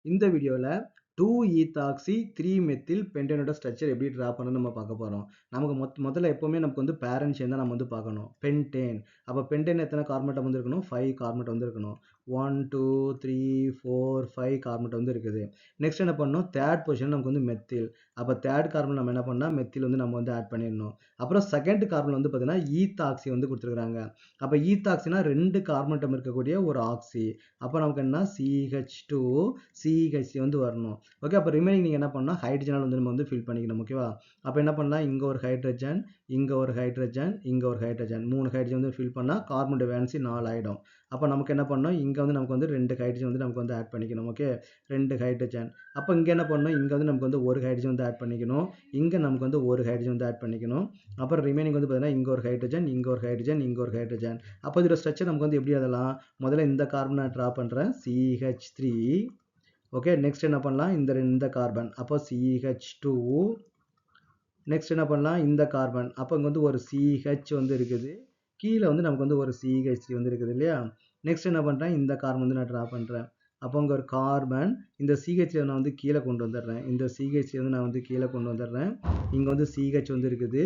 இந்த வீடியோல 2-ethoxy 3-methyl pentane structure எப்படி டிரா பண்ணணும் நம்ம பார்க்க போறோம். நமக்கு முதல்ல எப்பவுமே நமக்கு வந்து பேரண்ட் செயின் தான் நம்ம வந்து பார்க்கணும். பென்டேன். அப்ப பென்டேன் எத்தனை கார்பன் அட்டம் வந்து இருக்கணும்? 5 கார்பன் அட்டம் வந்து இருக்கணும். 1 2 3 4 5 கார்பன் அட்டம் வந்து இருக்குது. நெக்ஸ்ட் என்ன பண்ணணும்? தேர்ட் பொசிஷன் நமக்கு வந்து மெத்தில். அப்ப தேர்ட் கார்பன் நம்ம என்ன பண்ணா மெத்தில் வந்து நம்ம வந்து ஆட் பண்ணிடணும். அப்புறம் செகண்ட் கார்பன் வந்து பார்த்தீங்கன்னா ஈத்தாக்சி வந்து கொடுத்துருக்காங்க. அப்ப ஈத்தாக்சினா 2 கார்பன் அட்டம் இருக்கக்கூடிய ஒரு ஆக்சி. அப்ப நமக்கு என்ன CH2 CH வந்து வரணும். ஓகே, அப்போ ரிமைனிங் நீங்கள் என்ன பண்ணால் ஹைட்ரஜனால் வந்து நம்ம வந்து ஃபில் பண்ணிக்கணும். ஓகேவா? அப்போ என்ன பண்ணலாம், இங்கே ஒரு ஹைட்ரஜன், இங்கே ஒரு ஹைட்ரஜன், இங்கே ஒரு ஹைட்ரஜன், 3 ஹைட்ரஜன் வந்து ஃபில் பண்ணால் கார்பன் டை வேலன்சி 4 ஆகிடும். அப்போ நமக்கு என்ன பண்ணணும், இங்கே வந்து நமக்கு வந்து 2 ஹைட்ரஜன் வந்து நமக்கு வந்து ஆட் பண்ணிக்கணும். Okay, 2 hydrogen. அப்போ இங்கே என்ன பண்ணணும், இங்கே வந்து நமக்கு வந்து ஒரு ஹைட்ரஜன் வந்து ஆட் பண்ணிக்கணும், இங்கே நமக்கு வந்து ஒரு ஹைட்ரஜன் வந்து ஆட் பண்ணிக்கணும். அப்புறம் ரிமைனிங் வந்து பார்த்தீங்கன்னா இங்கே ஒரு ஹைட்ரஜன், இங்கே ஒரு ஹைட்ரஜன், இங்கே ஒரு ஹைட்ரஜன். அப்போ இதோட ஸ்ட்ரக்சர் நமக்கு வந்து எப்படி எழுதலாம்? முதல்ல இந்த கார்பன் நான் ட்ரா பண்ணுறேன், CH3. ஓகே, நெக்ஸ்ட் என்ன பண்ணலாம், இந்த கார்பன், அப்போ CH2. நெக்ஸ்ட் என்ன பண்ணலாம், இந்த கார்பன், அப்போ இங்கே வந்து ஒரு CH வந்து இருக்குது, கீழே வந்து நமக்கு வந்து ஒரு CH3 வந்து இருக்குது இல்லையா? நெக்ஸ்ட் என்ன பண்ணுறேன், இந்த கார்பன் வந்து நான் ட்ரா பண்ணுறேன். அப்போ இங்கே ஒரு கார்பன், இந்த CH3 நான் வந்து கீழே கொண்டு வந்துடுறேன், இந்த CH3 வந்து நான் வந்து கீழே கொண்டு வந்துடுறேன். இங்கே வந்து CH வந்து இருக்குது,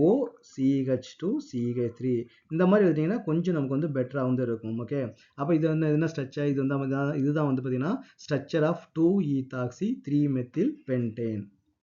O CH2 CH3. இந்த மாதிரி எழுதிங்கன்னா கொஞ்சம் நமக்கு வந்து பெட்டராக வந்து இருக்கும். ஓகே, அப்போ இது வந்து என்ன ஸ்ட்ரக்சர், இதுதான் வந்து பார்த்தீங்கன்னா structure of 2-ethoxy 3-methyl pentane.